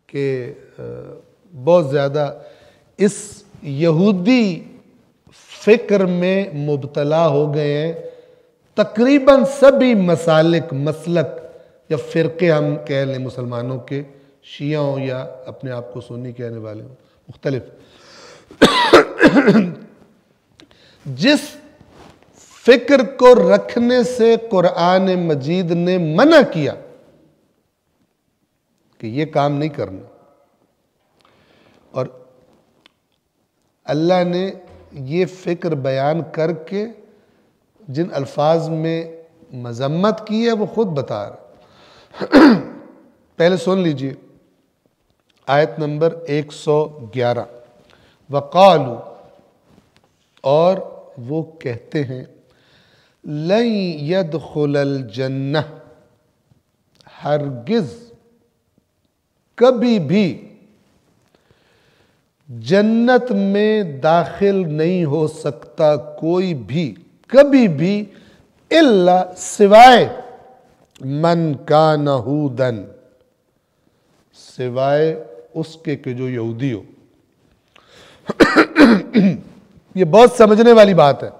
कि बहुत ज़्यादा इस यहूदी फ़िक्र में मुब्तला हो गए हैं। तकरीबन सभी मसालिक, मसलक या फ़िरक़े हम कह लें मुसलमानों के, शिया हों या अपने आप को सुन्नी कहने वाले हों, मुख्तलिफ, जिस फ़िक्र को रखने से कुरान मजीद ने मना किया कि ये काम नहीं करना, और अल्लाह ने ये फ़िक्र बयान करके जिन अल्फाज में मज़म्मत की है वो खुद बता रहे। पहले सुन लीजिए आयत नंबर 111, वक़ालू, और वो कहते हैं, लन यदखुलल जन्नह, हरगिज़ कभी भी जन्नत में दाखिल नहीं हो सकता कोई भी, कभी भी, इल्ला, सिवाय, मन कान हूदन, सिवाय उसके के जो यहूदी हो। ये बहुत समझने वाली बात है,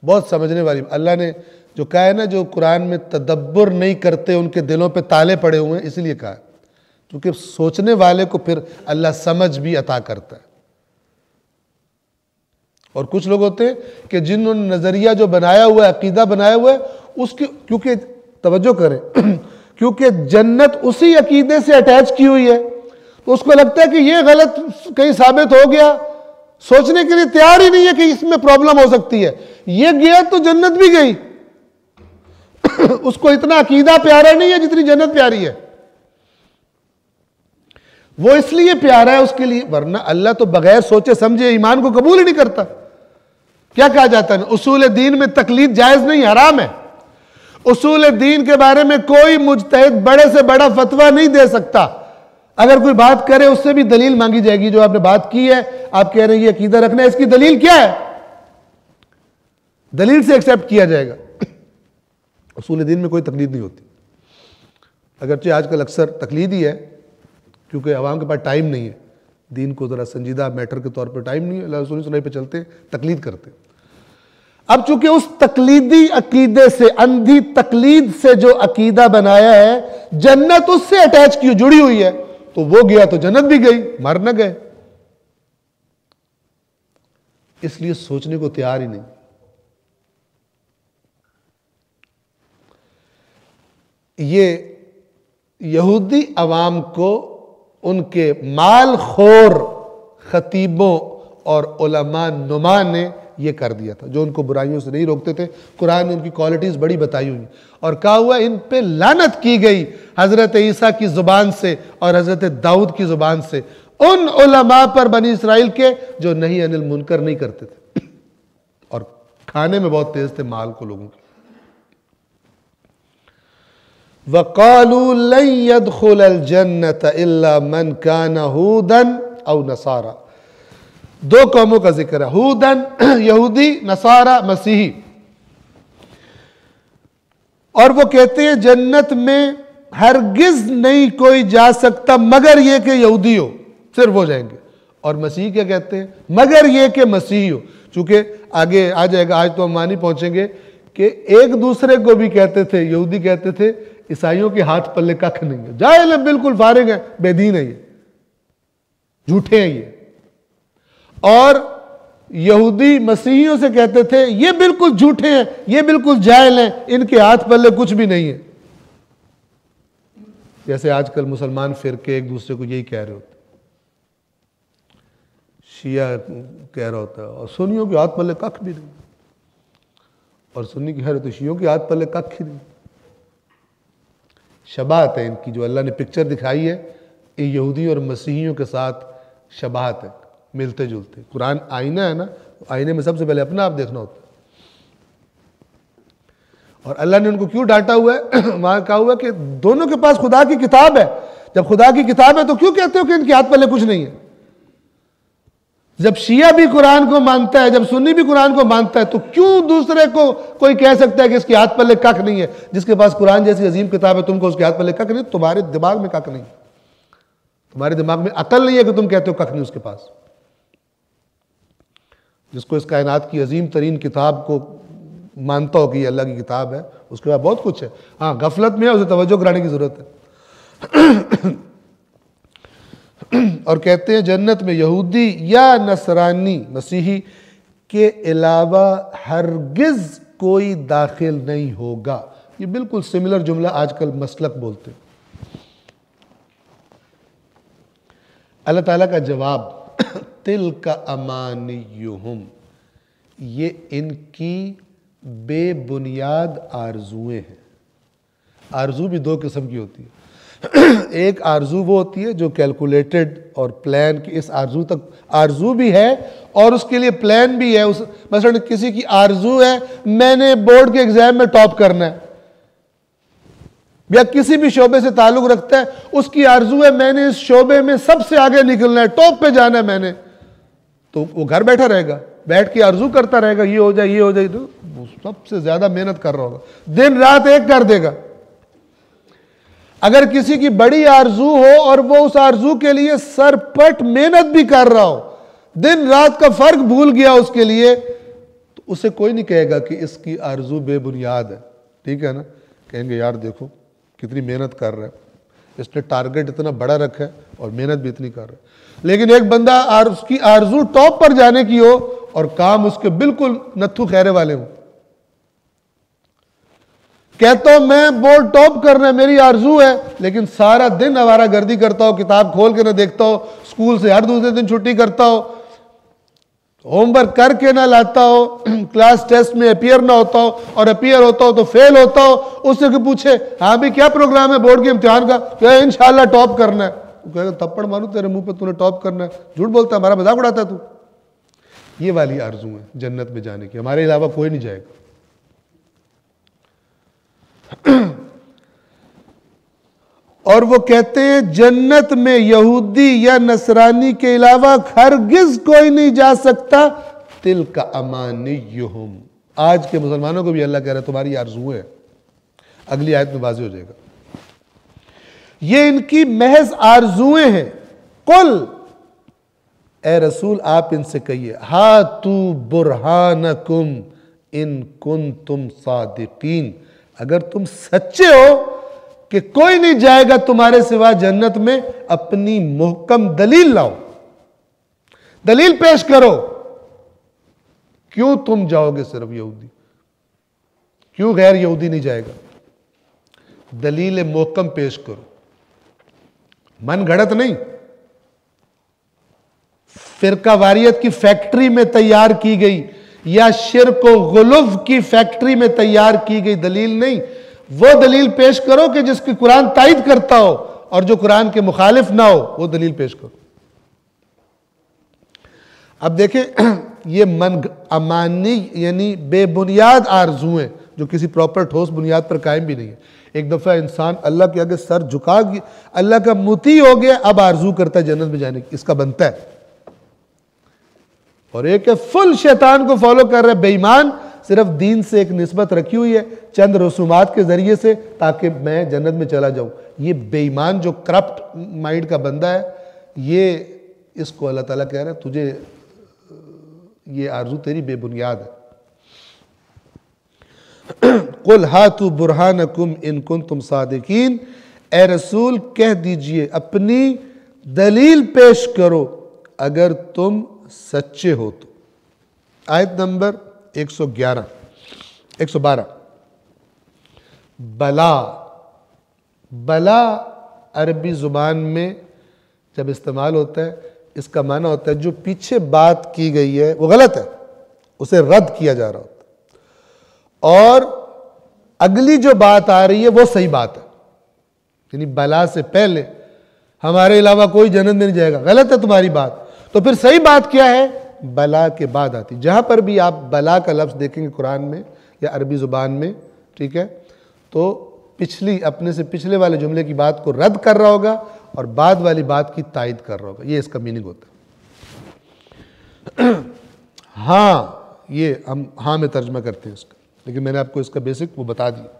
बहुत समझने वाली। अल्लाह ने जो कहा है ना, जो कुरान में तदब्बर नहीं करते उनके दिलों पे ताले पड़े हुए हैं, इसलिए कहा है क्योंकि सोचने वाले को फिर अल्लाह समझ भी अता करता है। और कुछ लोग होते हैं कि जिन्होंने नजरिया जो बनाया हुआ है, अकीदा बनाया हुआ है, उसके, क्योंकि तवज्जो करें, क्योंकि जन्नत उसी अकीदे से अटैच की हुई है, तो उसको लगता है कि ये गलत कहीं साबित हो गया, सोचने के लिए तैयार ही नहीं है कि इसमें प्रॉब्लम हो सकती है। ये गया तो जन्नत भी गई। उसको इतना अकीदा प्यारा नहीं है जितनी जन्नत प्यारी है। वो इसलिए प्यारा है उसके लिए, वरना अल्लाह तो बगैर सोचे समझे ईमान को कबूल ही नहीं करता। क्या कहा जाता है, उसूल दीन में तकलीद जायज नहीं, हराम है। उसूल दीन के बारे में कोई मुज्तहिद बड़े से बड़ा फतवा नहीं दे सकता। अगर कोई बात करे उससे भी दलील मांगी जाएगी। जो आपने बात की है, आप कह रहे हैं ये अकीदा रखना है, इसकी दलील क्या है, दलील से एक्सेप्ट किया जाएगा। उसूल दीन में कोई तकलीद नहीं होती, अगरचे आजकल अक्सर तकलीद ही है, क्योंकि अवाम के पास टाइम नहीं है, दीन को ज़रा संजीदा मैटर के तौर पर टाइम नहीं है, अल्लाह रसूल सुनाई पे चलते, तकलीद करते। अब चूंकि उस तकलीदी अकीदे से, अंधी तकलीद से जो अकीदा बनाया है, जन्नत उससे अटैच की जुड़ी हुई है, तो वो गया तो जन्नत भी गई, मर न गए। इसलिए सोचने को तैयार ही नहीं। ये यहूदी अवाम को उनके मालखोर खतीबों और उलमा नुमा ने यह कर दिया था, जो उनको बुराइयों से नहीं रोकते थे। कुरान ने उनकी क्वालिटीज बड़ी बताई हुई और कहा हुआ इन पे लानत की गई हजरत ईसा की जुबान से और हजरत दाऊद की जुबान से, उन उलमा पर बनी इसराइल के जो नहीं अनिल मुनकर नहीं करते थे और खाने में बहुत तेज थे माल को लोगों के। वक़ालू लन यदखुलल जन्नत इल्ला मन कान हूदन औ नसारा। दो कौमों का जिक्र है, हूदन यहूदी, नसारा मसीही। और वो कहते हैं जन्नत में हरगिज नहीं कोई जा सकता मगर ये कि यहूदी हो, सिर्फ हो जाएंगे। और मसीह क्या कहते हैं, मगर ये कि मसीही हो। चूंकि आगे आ जाएगा, आज तो हम मानी पहुंचेंगे कि एक दूसरे को भी कहते थे, यहूदी कहते थे ईसाइयों के हाथ पल्ले कख नहीं है, जाहिल है, बिल्कुल फारिग है, बेदीन है, ये झूठे हैं ये। और यहूदी मसीहियों से कहते थे ये बिल्कुल झूठे हैं, ये बिल्कुल जाहिल हैं, इनके हाथ पल्ले कुछ भी नहीं है। जैसे आजकल मुसलमान फिरके एक दूसरे को यही कह रहे होते, शिया कह रहा होता है और सुन्नियों के हाथ पल्ले कख भी नहीं, और सुन्नी कह रहे तो शियों के हाथ पल्ले कख ही नहीं। शबाहत है इनकी, जो अल्लाह ने पिक्चर दिखाई है, ये यहूदी और मसीहियों के साथ शबाहत है, मिलते जुलते। कुरान आईना है ना, आईने में सबसे पहले अपना आप देखना होता है। और अल्लाह ने उनको क्यों डांटा हुआ है, वहां कहा हुआ है कि दोनों के पास खुदा की किताब है। जब खुदा की किताब है तो क्यों कहते हो कि इनके हाथ पल्ले कुछ नहीं है। जब शिया भी कुरान को मानता है, जब सुन्नी भी कुरान को मानता है, तो क्यों दूसरे को कोई कह सकता है कि इसके हाथ पल्ले कख नहीं है? जिसके पास कुरान जैसी अजीम किताब है, तुमको उसके हाथ पल्ले कख नहीं? तुम्हारे दिमाग में कख नहीं, तुम्हारे दिमाग में अकल नहीं है कि तुम कहते हो कख नहीं उसके पास। जिसको इस कायनात की अजीम तरीन किताब को मानता हो कि ये अल्लाह की किताब है, उसके बाद बहुत कुछ है। हाँ, गफलत में है, उसे तवज्जो कराने की जरूरत है। और कहते हैं जन्नत में यहूदी या नसरानी मसीही के अलावा हरगिज कोई दाखिल नहीं होगा। ये बिल्कुल सिमिलर जुमला आजकल मसलक बोलते हैं। अल्लाह ताला का जवाब, तिल का अमानियुहुम, ये इनकी बेबुनियाद आरजुएं हैं। आरजू भी दो किस्म की होती है। एक आरजू वो होती है जो कैलकुलेटेड और प्लान की, इस आरजू तक आरजू भी है और उसके लिए प्लान भी है। उस मसलन किसी की आरजू है मैंने बोर्ड के एग्जाम में टॉप करना है, या किसी भी शोबे से ताल्लुक रखता है, उसकी आरजू है मैंने इस शोबे में सबसे आगे निकलना है, टॉप पे जाना है मैंने, तो वो घर बैठा रहेगा, बैठ के आरजू करता रहेगा, ये हो जाए ये हो जाए, तो सबसे ज्यादा मेहनत कर रहा होगा, दिन रात एक कर देगा। अगर किसी की बड़ी आरजू हो और वो उस आरजू के लिए सरपट मेहनत भी कर रहा हो, दिन रात का फर्क भूल गया उसके लिए, तो उसे कोई नहीं कहेगा कि इसकी आरजू बेबुनियाद है। ठीक है ना? कहेंगे यार देखो कितनी मेहनत कर रहा है, इसने टारगेट इतना बड़ा रखा है और मेहनत भी इतनी कर रहा है। लेकिन एक बंदा उसकी आरजू टॉप पर जाने की हो और काम उसके बिल्कुल नत्थु खैरे वाले हो, कहता हूं मैं बोर्ड टॉप करना है, मेरी आरजू है, लेकिन सारा दिन आवारा गर्दी करता हो, किताब खोल के ना देखता हो, स्कूल से हर दूसरे दिन छुट्टी करता हो, होमवर्क करके ना लाता हो, क्लास टेस्ट में अपीयर ना होता हो, और अपीयर होता हो तो फेल होता हो। उससे कि पूछे हाँ भी क्या प्रोग्राम है बोर्ड के इम्तिहान का, क्या इंशाल्लाह टॉप करना है, वो कहेगा थप्पड़ मारूं तेरे मुंह पे, तूने टॉप करना है, झूठ बोलता है, हमारा मजाक उड़ाता है तू। ये वाली आरजू है जन्नत में जाने की, हमारे अलावा कोई नहीं जाएगा। और वो कहते हैं जन्नत में यहूदी या नसरानी के अलावा हरगिज कोई नहीं जा सकता। तिल का अमानियुहुम, आज के मुसलमानों को भी अल्लाह कह रहा है तुम्हारी आरज़ू है। अगली आयत में वाज़ेह हो जाएगा, ये इनकी महज आरजुएं हैं। कुल, ए रसूल आप इनसे कहिए, हातू बुरहानकुम इन कुंतुम सादिकीन, अगर तुम सच्चे हो कि कोई नहीं जाएगा तुम्हारे सिवा जन्नत में, अपनी मुहकम दलील लाओ, दलील पेश करो। क्यों तुम जाओगे सिर्फ यहूदी, क्यों गैर यहूदी नहीं जाएगा? दलील मुहकम पेश करो, मन घड़त नहीं, फिरका वारियत की फैक्ट्री में तैयार की गई या शिर्क व गुलूफ की फैक्ट्री में तैयार की गई दलील नहीं। वो दलील पेश करो कि जिसकी कुरान तायद करता हो, और जो कुरान के मुखालिफ ना हो वो दलील पेश करो। अब देखें, ये मन अमानी यानी बेबुनियाद आरजुएं जो किसी प्रॉपर ठोस बुनियाद पर कायम भी नहीं है। एक दफा इंसान अल्लाह के आगे सर झुका गया, अल्लाह का मुती हो गया, अब आरजू करता है जन्नत में जाने की, इसका बनता है। और एक है फुल शैतान को फॉलो कर रहा है, बेईमान, सिर्फ दीन से एक निस्बत रखी हुई है चंद रसूमात के जरिए से, ताकि मैं जन्नत में चला जाऊं। ये बेईमान जो करप्ट माइंड का बंदा है, ये इसको अल्लाह ताला कह रहा है तुझे ये आरजू तेरी बेबुनियाद है। कुल हातू बुरहानकुम इन कुंतुम सादिकीन, ए रसूल कह दीजिए अपनी दलील पेश करो अगर तुम सच्चे हो तो। आयत नंबर 112। बला, बला अरबी जुबान में जब इस्तेमाल होता है, इसका माना होता है जो पीछे बात की गई है वो गलत है, उसे रद्द किया जा रहा होता है, और अगली जो बात आ रही है वो सही बात है। यानी बला से पहले हमारे अलावा कोई जन्नत में नहीं जाएगा, गलत है तुम्हारी बात, तो फिर सही बात क्या है? बला के बाद आती। जहां पर भी आप बला का लफ्ज देखेंगे कुरान में या अरबी जुबान में, ठीक है, तो पिछली अपने से पिछले वाले जुमले की बात को रद्द कर रहा होगा और बाद वाली बात की तायद कर रहा होगा, ये इसका मीनिंग होता हाँ, ये हम हाँ में तर्जमा करते हैं इसका, लेकिन मैंने आपको इसका बेसिक वो बता दिया।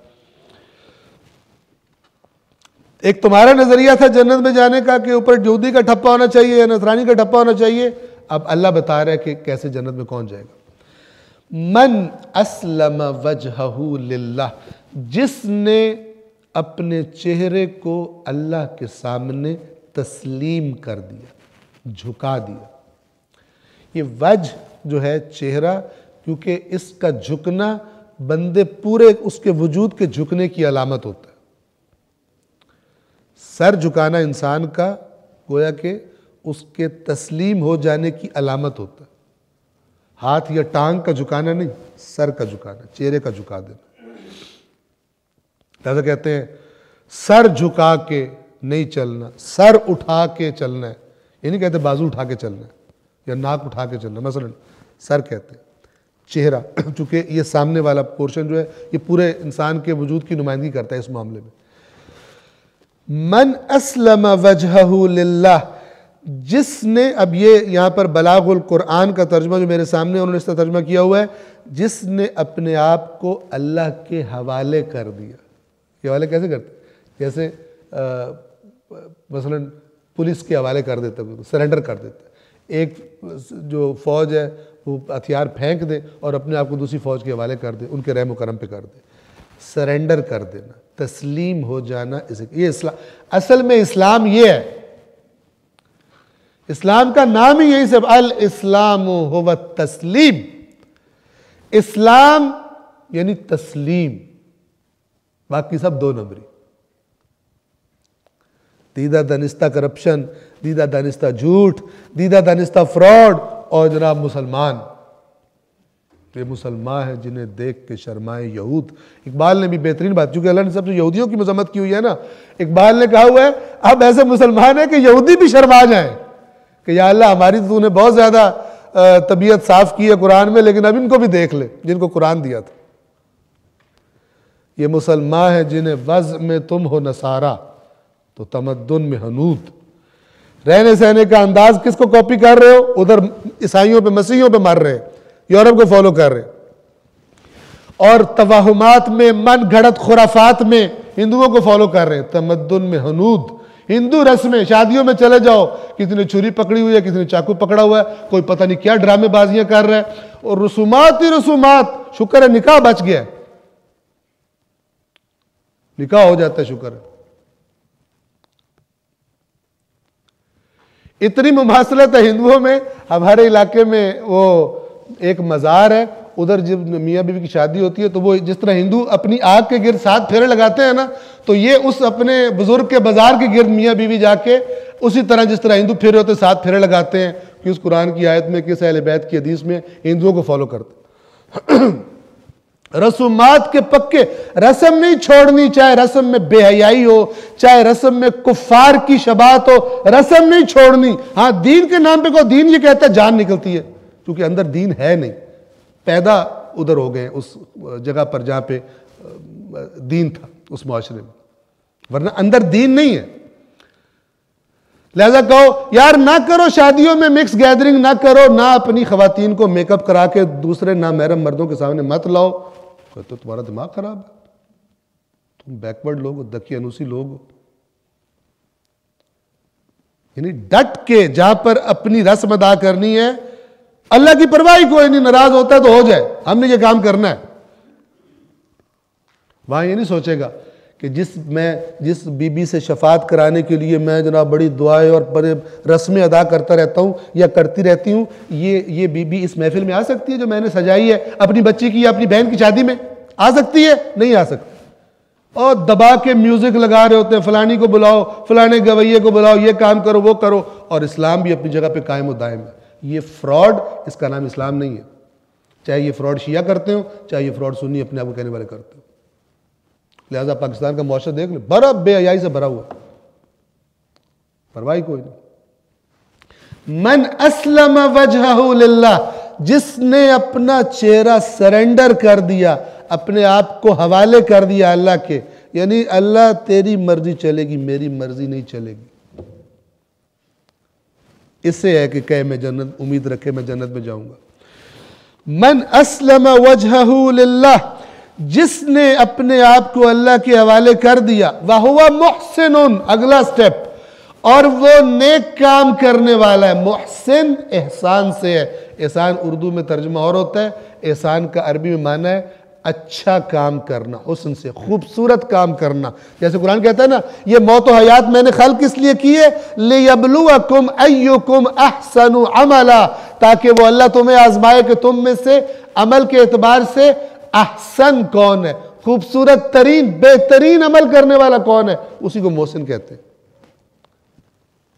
एक तुम्हारा नजरिया था जन्नत में जाने का कि ऊपर यहूदी का ठप्पा होना चाहिए या नसरानी का ठप्पा होना चाहिए। अब अल्लाह बता रहा है कि कैसे जन्नत में कौन जाएगा। मन अस्लम वजहहू लिल्लाह, जिसने अपने चेहरे को अल्लाह के सामने तस्लीम कर दिया, झुका दिया। ये वज जो है चेहरा, क्योंकि इसका झुकना बंदे पूरे उसके वजूद के झुकने की अलामत होता है। सर झुकाना इंसान का गोया के उसके तस्लीम हो जाने की अलामत होता है। हाथ या टांग का झुकाना नहीं, सर का झुकाना, चेहरे का झुका देना। ऐसा कहते हैं सर झुका के नहीं चलना, सर उठा के चलना है। ये नहीं कहते बाजू उठा के चलना है या नाक उठा के चलना, मसलन सर कहते हैं। चेहरा, चूंकि ये सामने वाला पोर्शन जो है ये पूरे इंसान के वजूद की नुमाइंदगी करता है इस मामले में। मन अस्लम वजहहू लिल्लाह, जिसने, अब ये यहाँ पर बलागुल कुरान का तर्जुमा जो मेरे सामने उन्होंने इसका तर्जुमा किया हुआ है, जिसने अपने आप को अल्लाह के हवाले कर दिया। ये हवाले कैसे करते? जैसे मसलन पुलिस के हवाले कर देता है, सरेंडर कर देता है। एक जो फौज है वो हथियार फेंक दे और अपने आप को दूसरी फौज के हवाले कर दे, उनके रहम करम पे कर दे। सरेंडर कर देना, तस्लीम हो जाना, इसे ये इस्लाम, असल में इस्लाम ये है। इस्लाम का नाम ही यही सब, अल इस्लाम हुवा तस्लीम। इस्लाम यानी तस्लीम, बाकी सब दो नंबरी। दीदा दानिस्ता करप्शन, दीदा दानिस्ता झूठ, दीदा दानिस्ता फ्रॉड, और जनाब मुसलमान। ये मुसलमान है जिन्हें देख के शर्माए यहूद। इकबाल ने भी बेहतरीन बात, चूंकि अल्लाह ने सबसे यहूदियों की मजम्मत की हुई है ना, इकबाल ने कहा हुआ है अब ऐसे मुसलमान है कि यहूदी भी शर्मा जाए कि या अल्लाह हमारी तो तूने बहुत ज्यादा तबीयत साफ की है कुरान में, लेकिन अब इनको भी देख ले जिनको कुरान दिया था। ये मुसलमान है जिन्हें वज़ में तुम हो नसारा तो तमद्दुन में हनूद। रहने सहने का अंदाज किसको कॉपी कर रहे हो? उधर ईसाइयों पे, मसीहियों पे मार रहे, यूरोप को फॉलो कर रहे, और तवाहुमात में, मन घड़त खुराफात में हिंदुओं को फॉलो कर रहे। तमद्दुन में हनूद, हिंदू रस्में, शादियों में चले जाओ, किसी ने छुरी पकड़ी हुई है, किसी ने चाकू पकड़ा हुआ है, कोई पता नहीं क्या ड्रामेबाजियां कर रहा है, और रसूमात ही रसूमात। शुक्र है निकाह बच गया, निकाह हो जाता है, शुक्र है। इतनी मुमासलत है हिंदुओं में। हमारे इलाके में वो एक मज़ार है, उधर जब मियाँ बीवी की शादी होती है तो वो जिस तरह हिंदू अपनी आग के गिर्द 7 फेरे लगाते हैं ना, तो ये उस अपने बुजुर्ग के बाजार के गिर्द मियाँ बीवी जाके उसी तरह जिस तरह हिंदू फेरे होते 7 फेरे लगाते हैं कि उस कुरान की आयत में, किस अहले बैत की हदीस में हिंदुओं को फॉलो करते। रसूमात के पक्के, रस्म नहीं छोड़नी, चाहे रस्म में बेहयाई हो, चाहे रस्म में कुफार की शबात हो, रस्म नहीं छोड़नी। हाँ, दीन के नाम पे को दीन ये कहता है जान निकलती है, क्योंकि अंदर दीन है नहीं। पैदा उधर हो गए उस जगह पर जहां पे दीन था उस मुआशरे में, वरना अंदर दीन नहीं है। लिहाजा कहो यार ना करो शादियों में मिक्स गैदरिंग, ना करो, ना अपनी खवातीन को मेकअप करा के दूसरे ना महरम मर्दों के सामने मत लाओ। तो तुम्हारा दिमाग खराब है, तुम बैकवर्ड लोग हो, दकियानूसी लोग हो। यानी डट के जहां पर अपनी रस्म अदा करनी है, अल्लाह की परवाह कोई नहीं, नाराज होता है तो हो जाए, हमने ये काम करना है। वहां ये नहीं सोचेगा कि जिस बीबी से शफात कराने के लिए मैं जनाब बड़ी दुआएं और बड़े रस्में अदा करता रहता हूं या करती रहती हूं, ये बीबी इस महफिल में आ सकती है जो मैंने सजाई है अपनी बच्ची की या अपनी बहन की शादी में? आ सकती है? नहीं आ सकती। और दबा के म्यूजिक लगा रहे होते हैं, फलानी को बुलाओ, फलाने गवैये को बुलाओ, ये काम करो, वो करो, और इस्लाम भी अपनी जगह पे कायम व दायम है। ये फ्रॉड, इसका नाम इस्लाम नहीं है। चाहे ये फ्रॉड शिया करते हो, चाहे ये फ्रॉड सुन्नी अपने आप को कहने वाले करते हो। लिहाजा पाकिस्तान का मुआशरा देख लो, बड़ा बेहयाई से भरा हुआ, परवाही कोई नहीं। मन अस्लम वजहहू लिल्लाह, जिसने अपना चेहरा सरेंडर कर दिया, अपने आप को हवाले कर दिया अल्लाह के, यानी अल्लाह तेरी मर्जी चलेगी, मेरी मर्जी नहीं चलेगी। इससे है कि कहे मैं जन्नत, उम्मीद रखे मैं जन्नत में जाऊंगा। मन अस्लम वजहहू लिल्लाह, जिसने अपने आप को अल्लाह के हवाले कर दिया, वहुवा मुहसिनुन, अगला स्टेप, और वो नेक काम करने वाला है। मुहसिन एहसान से है। एहसान उर्दू में तर्जुमा और होता है, एहसान का अरबी में माना है अच्छा काम करना, हुस्न से, खूबसूरत काम करना। जैसे कुरान कहता है ना, ये मौत और हयात मैंने खल्क किस लिए की है, लियब्लुवकुम अय्युकुम अहसनु अमला, ताकि वो अल्लाह तुम्हें आजमाए कि तुम में से अमल के एतबार से अहसन कौन है, खूबसूरत तरीन बेहतरीन अमल करने वाला कौन है, उसी को मोहसिन कहते हैं।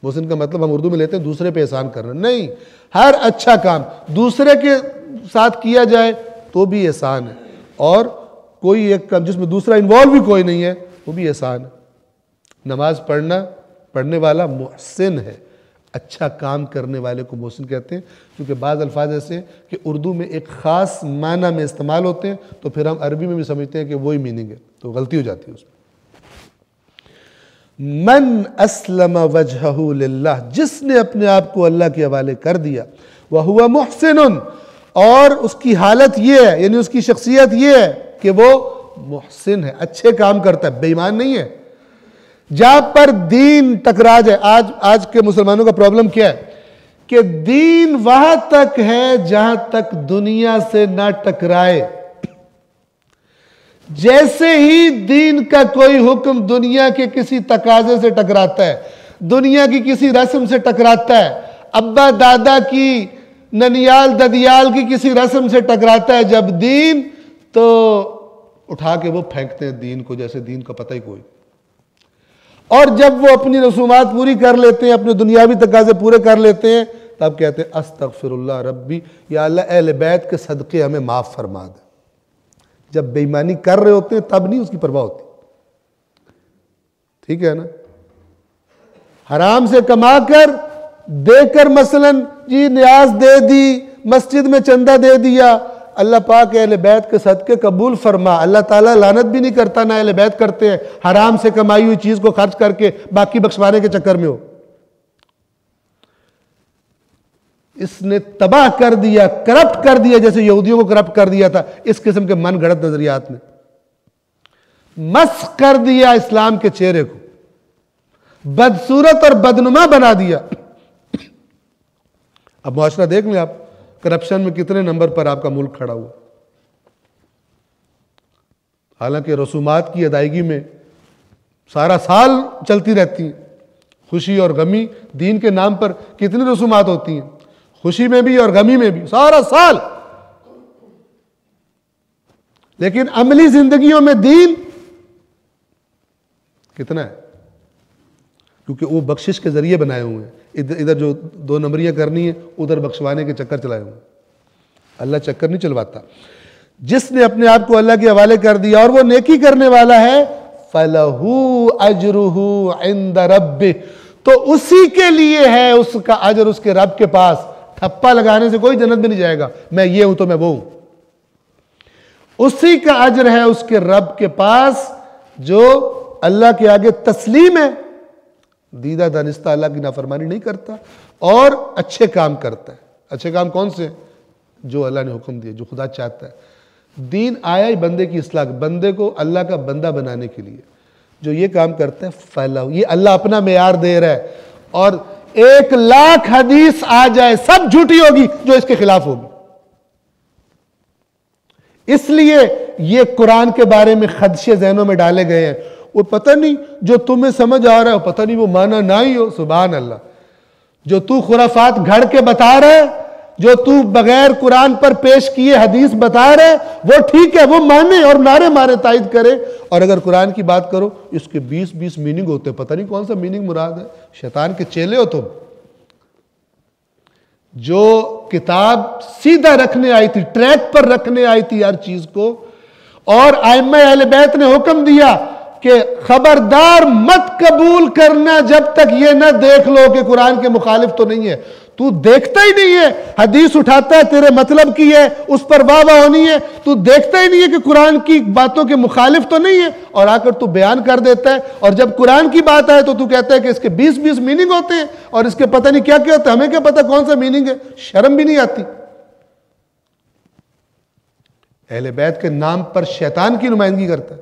मोहसिन का मतलब हम उर्दू में लेते हैं दूसरे पे एहसान करना, नहीं, हर अच्छा काम दूसरे के साथ किया जाए तो भी एहसान है, और कोई एक काम जिसमें दूसरा इन्वॉल्व भी कोई नहीं है वो भी एहसान है। नमाज पढ़ने वाला मुहसिन है, अच्छा काम करने वाले को मोहसिन कहते हैं। क्योंकि बाज़ अल्फाज ऐसे कि उर्दू में एक ख़ास माना में इस्तेमाल होते हैं, तो फिर हम अरबी में भी समझते हैं कि वही मीनिंग है, तो गलती हो जाती है उसमें। मन अस्लम वजहहू लिल्लाह, जिसने अपने आप को अल्लाह के हवाले कर दिया, वह हुआ मुहसिनुन, और उसकी हालत ये है, यानी उसकी शख्सियत ये है कि वो मुहसिन है, अच्छे काम करता है, बेईमान नहीं है। जहां पर दीन टकरा जाए, आज के मुसलमानों का प्रॉब्लम क्या है कि दीन वहां तक है जहां तक दुनिया से ना टकराए। जैसे ही दीन का कोई हुक्म दुनिया के किसी तकाजे से टकराता है, दुनिया की किसी रस्म से टकराता है, अब्बा दादा की, ननियाल ददियाल की किसी रस्म से टकराता है जब दीन, तो उठा के वो फेंकते हैं दीन को, जैसे दीन का पता ही कोई। और जब वो अपनी रसूमात पूरी कर लेते हैं, अपने दुनियावी तकाजे पूरे कर लेते हैं, तब कहते हैं अस्तगफिरुल्लाह रब्बी, या अल्लाह अहले बैत के सदके हमें माफ फरमा दे। जब बेईमानी कर रहे होते हैं तब नहीं उसकी परवाह होती, ठीक है ना। हराम से कमाकर देकर, मसलन जी न्याज दे दी, मस्जिद में चंदा दे दिया, अल्लाह पाक अहले बैत के सदके कबूल फरमा। अल्लाह ताला लानत भी नहीं करता, ना अहले बैत करते हैं हराम से कमाई हुई चीज को खर्च करके बाकी बख्शवाने के चक्कर में हो। इसने तबाह कर दिया, करप्ट कर दिया, जैसे यहूदियों को करप्ट कर दिया था इस किस्म के मन गढ़ंत नजरियात ने। मस्ख कर दिया इस्लाम के चेहरे को, बदसूरत और बदनुमा बना दिया। अब मुआशरा देख लें आप, करप्शन में कितने नंबर पर आपका मुल्क खड़ा हुआ। हालांकि रसूमात की अदायगी में सारा साल चलती रहती हैं, खुशी और गमी, दीन के नाम पर कितनी रसूमात होती हैं, खुशी में भी और गमी में भी, सारा साल। लेकिन अमली जिंदगियों में दीन कितना है, क्योंकि वो बख्शिश के जरिए बनाए हुए हैं। इधर जो 2 नंबरियां करनी है, उधर बख्शवाने के चक्कर चलाए हुए हैं। अल्लाह चक्कर नहीं चलवाता। जिसने अपने आप को अल्लाह के हवाले कर दिया और वो नेकी करने वाला है, फलहू अजरुहू इंद रब्बिह, तो उसी के लिए है उसका अजर उसके रब के पास। ठप्पा लगाने से कोई जन्नत में नहीं जाएगा, मैं ये हूं तो मैं वो हूं। उसी का अजर है उसके रब के पास जो अल्लाह के आगे तस्लीम है, दीदा दानिस्ता अल्लाह की नाफरमानी नहीं करता और अच्छे काम करता है। अच्छे काम कौन से? जो अल्लाह ने हुक्म दिया, जो खुदा चाहता है। दीन आया ही बंदे की इस्लाह, बंदे को अल्लाह का बंदा बनाने के लिए। जो ये काम करता है फैलाओ, ये अल्लाह अपना मेयार दे रहा है। और 1,00,000 हदीस आ जाए, सब झूठी होगी जो इसके खिलाफ होगी। इसलिए ये कुरान के बारे में खदशे ज़हनों में डाले गए हैं। वो पता नहीं जो तुम्हें समझ आ रहा है, पता नहीं वो माना ना ही हो। सुभान अल्लाह, जो तू खुराफात घड़ के बता रहा है, जो तू बगैर कुरान पर पेश किए हदीस बता रहे, वो ठीक है, वो माने और नारे मारे, तायद करे। और अगर कुरान की बात करो, इसके 20-20 मीनिंग होते हैं, पता नहीं कौन सा मीनिंग मुराद है। शैतान के चेले हो तुम। जो किताब सीधा रखने आई थी, ट्रैक पर रखने आई थी हर चीज को, और आइम्मा अहले बैत ने हुक्म दिया कि खबरदार मत कबूल करना जब तक ये ना देख लो कि कुरान के मुखालिफ तो नहीं है। तू देखता ही नहीं है, हदीस उठाता है तेरे मतलब की है, उस पर वाह वाह होनी है, तू देखता ही नहीं है कि कुरान की बातों के मुखालिफ तो नहीं है, और आकर तू बयान कर देता है। और जब कुरान की बात आए तो तू कहता है कि इसके 20-20 मीनिंग होते हैं और इसके पता नहीं क्या क्या होता है, हमें क्या पता कौन सा मीनिंग है। शर्म भी नहीं आती। अहले बैत के नाम पर शैतान की नुमाइंदगी करता है,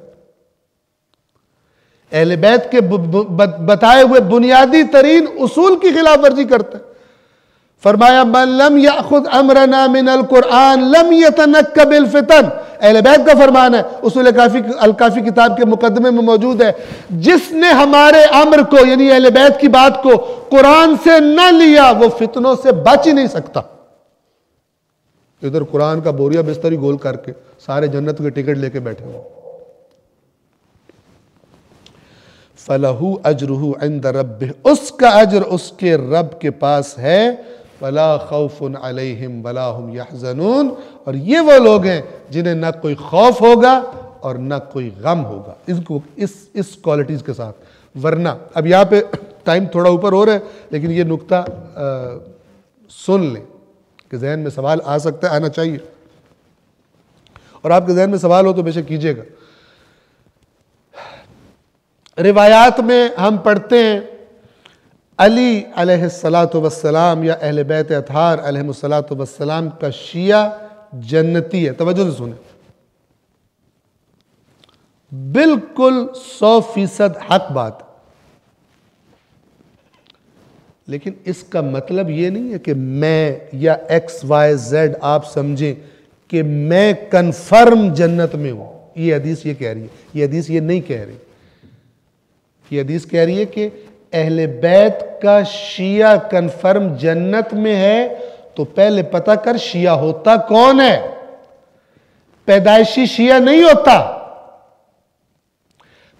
अहले बैत के बताए हुए बुनियादी तरीन उसूल की खिलाफ वर्जी करता है। फरमाया मन लम याखुद अमरना मिनल कुरान लम यतनक्का बिल फितन। अहले बैत का फरमान है, उसूल अल काफी किताब के मुकदमे में मौजूद है, जिसने हमारे अम्र को यानी अहले बैत की बात को कुरान से न लिया वो फितनों से बच ही नहीं सकता। इधर कुरान का बोरिया बिस्तरी गोल करके सारे जन्नत के टिकट लेके बैठे हुए। फलहू अजरुहु इंद रब्बिह, उसका अजर उसके रब के पास है। वला खौफुन अलैहिम वला हुम यहज़नून, और ये वो लोग हैं जिन्हें ना कोई खौफ होगा और ना कोई गम होगा। इसको इस क्वालिटीज के साथ, वरना अब यहाँ पे टाइम थोड़ा ऊपर हो रहा है, लेकिन ये नुक्ता सुन लें कि जहन में सवाल आ सकता है, आना चाहिए, और आपके जहन में सवाल हो तो बेशक कीजिएगा। रिवायात में हम पढ़ते हैं अली अलैहिस्सलातु वस्सलाम या अहले बैत अतहार अलैहिमुस्सलातु वस्सलाम का शिया जन्नती है। तवज्जो से सुने, बिल्कुल 100% हक बात, लेकिन इसका मतलब यह नहीं है कि मैं या XYZ आप समझें कि मैं कन्फर्म जन्नत में हूं। ये हदीस ये कह रही है, ये हदीस ये नहीं कह रही। ये हदीस कह रही है कि अहले बैत का शिया कन्फर्म जन्नत में है, तो पहले पता कर शिया होता कौन है। पैदाइशी शिया नहीं होता,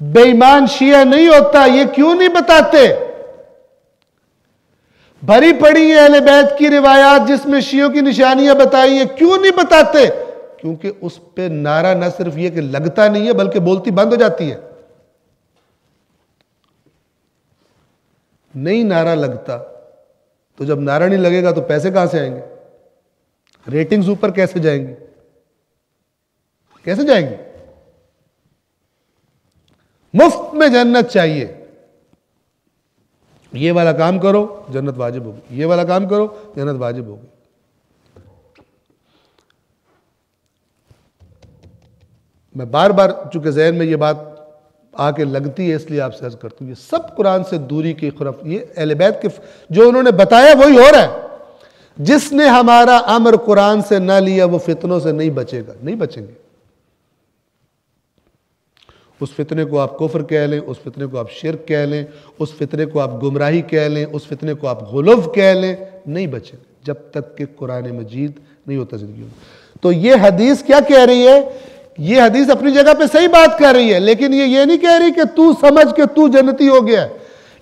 बेईमान शिया नहीं होता। ये क्यों नहीं बताते? भरी पड़ी है अहले बैत की रिवायात जिसमें शियों की निशानियां बताई है, क्यों नहीं बताते? क्योंकि उस पे नारा न सिर्फ ये कि लगता नहीं है बल्कि बोलती बंद हो जाती है। नहीं नारा लगता तो जब नारा नहीं लगेगा तो पैसे कहां से आएंगे, रेटिंग्स ऊपर कैसे जाएंगी, कैसे जाएंगी? मुफ्त में जन्नत चाहिए, ये वाला काम करो जन्नत वाजिब होगी, ये वाला काम करो जन्नत वाजिब होगी। मैं बार बार चूंकि जहन में ये बात आके लगती है इसलिए आपसे अर्ज करता हूं, ये सब कुरान से दूरी की खुरफ, ये अहले बैत के जो उन्होंने बताया वही हो रहा है। जिसने हमारा अमर कुरान से ना लिया वो फितनों से नहीं बचेगा, नहीं बचेंगे। उस फितने को आप कुफ्र कह लें, उस फितने को आप शिर्क कह लें, उस फितने को आप गुमराही कह लें, उस फितने को आप गुलूव कह लें, नहीं बचेंगे जब तक कि कुरान मजीद नहीं होता जिंदगी में। तो ये हदीस क्या कह रही है? ये हदीस अपनी जगह पे सही बात कर रही है, लेकिन ये नहीं कह रही कि तू समझ के तू जन्नती हो गया।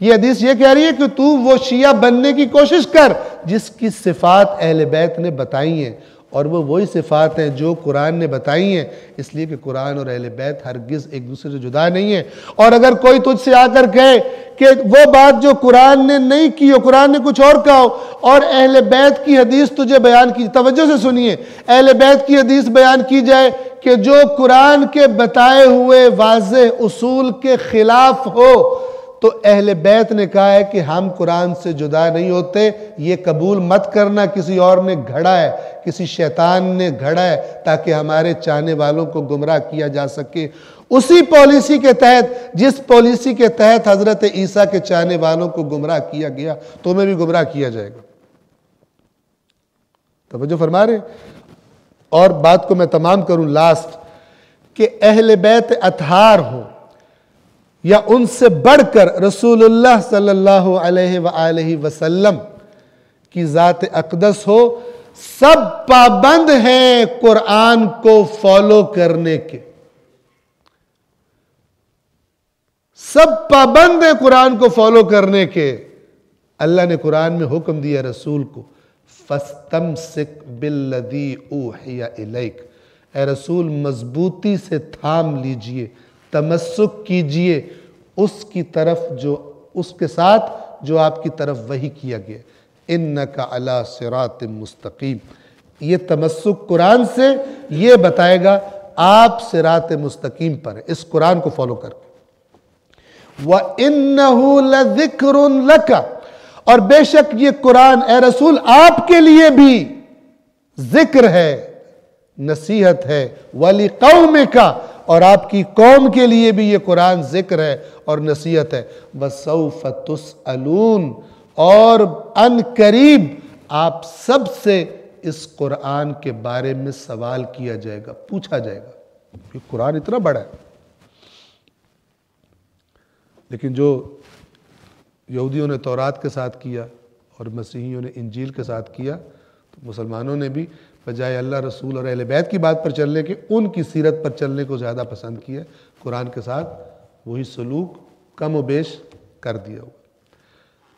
ये हदीस ये कह रही है कि तू वो शिया बनने की कोशिश कर जिसकी सिफात अहले बैत ने बताई हैं, और वो वही सिफात हैं जो कुरान ने बताई हैं। इसलिए कि कुरान और अहले बैत हरगिज एक दूसरे से जुदा नहीं है। और अगर कोई तुझसे आकर कहे कि वो बात जो कुरान ने नहीं की हो, कुरान ने कुछ और कहा हो, और अहले बैत की हदीस तुझे बयान की, तवज्जो से सुनिए, अहले बैत की हदीस बयान की जाए कि जो कुरान के बताए हुए वाज़ेह उसूल के खिलाफ हो, तो अहले बैत ने कहा है कि हम कुरान से जुदा नहीं होते। ये कबूल मत करना किसी और ने घड़ा है, किसी शैतान ने घड़ा है ताकि हमारे चाहने वालों को गुमराह किया जा सके। उसी पॉलिसी के तहत जिस पॉलिसी के तहत हजरत ईसा के चाहने वालों को गुमराह किया गया, तुम्हें भी गुमराह किया जाएगा। तवज्जो फरमा रहे। और बात को मैं तमाम करूं लास्ट, कि अहले बैत अतहार हो या उनसे बढ़कर रसूलुल्लाह सल्लल्लाहु अलैहि वसल्लम की ज़ात अक़दस हो, सब पाबंद हैं कुरान को फॉलो करने के। सब पाबंद हैं कुरान को फॉलो करने के। अल्लाह ने कुरान में हुक्म दिया रसूल को, फस्तमसिक बिल्लज़ी ऊहिया इलैक, ए रसूल मजबूती से थाम लीजिए, तमस्सुक कीजिए उसकी तरफ जो उसके साथ जो आपकी तरफ वही किया गया। इन्नका अला सिरातिम मुस्तकीम। ये तमस्सुक कुरान से ये बताएगा आप सिरात मुस्तकीम पर है, इस कुरान को फॉलो करके। व इन्नहु लज़िक्रुन लका, और बेशक ये कुरान ए रसूल आपके लिए भी जिक्र है, नसीहत है। वली कौमिका, और आपकी कौम के लिए भी ये कुरान जिक्र है और नसीहत है। वसौफ तुसअलून, और अन करीब आप सबसे इस कुरान के बारे में सवाल किया जाएगा, पूछा जाएगा। ये कुरान इतना बड़ा है, लेकिन जो यहूदियों ने तौरात के साथ किया और मसीहियों ने इंजील के साथ किया, तो मुसलमानों ने भी बजाय अल्लाह रसूल और अहले बैत की बात पर चलने के उनकी सीरत पर चलने को ज़्यादा पसंद किया। कुरान के साथ वही सलूक कम व बेश कर दिया हुआ।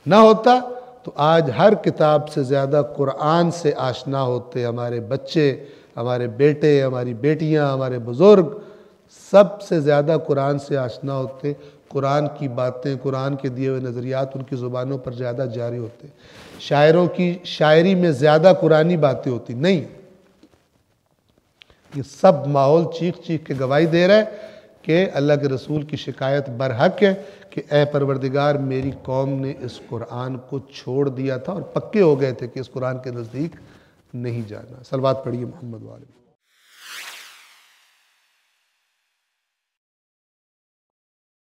ना होता तो आज हर किताब से ज़्यादा कुरान से आशना होते हमारे बच्चे, हमारे बेटे, हमारी बेटियां, हमारे बुज़ुर्ग, सबसे ज़्यादा कुरान से आशना होते। कुरान की बातें, कुरान के दिए हुए नज़रियात उनकी ज़ुबानों पर ज़्यादा जारी होते। शायरों की शायरी में ज़्यादा कुरानी बातें होती नहीं। ये सब माहौल चीख चीख के गवाही दे रहा है कि अल्लाह के रसूल की शिकायत बरहक है कि ए परवरदिगार, मेरी कौम ने इस कुरान को छोड़ दिया था और पक्के हो गए थे कि इस कुरान के नज़दीक नहीं जाना। सलवात पढ़िए मोहम्मद वाले।